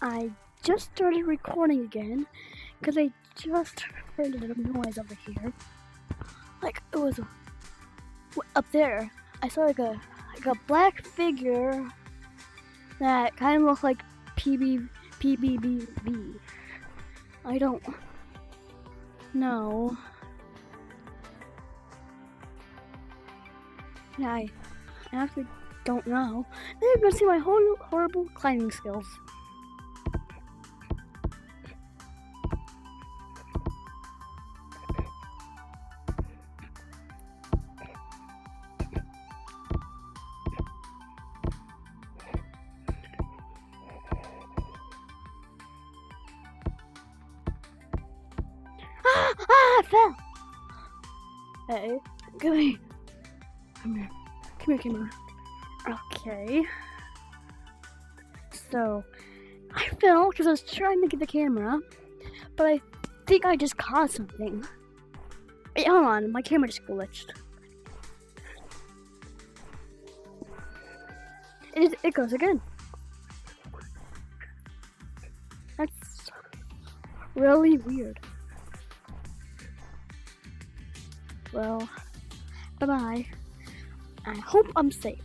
I just started recording again because I just heard a little noise over here. Like it was up there. I saw like a black figure that kind of looked like PBBV. I don't know. Yeah, I actually don't know. Then you're gonna see my horrible climbing skills. I fell! Hey, come here. Come here. Come here, camera. Okay. So, I fell because I was trying to get the camera, but I think I just caught something. Wait, hold on, my camera just glitched. It goes again. That's really weird. Well, bye-bye. I hope I'm safe.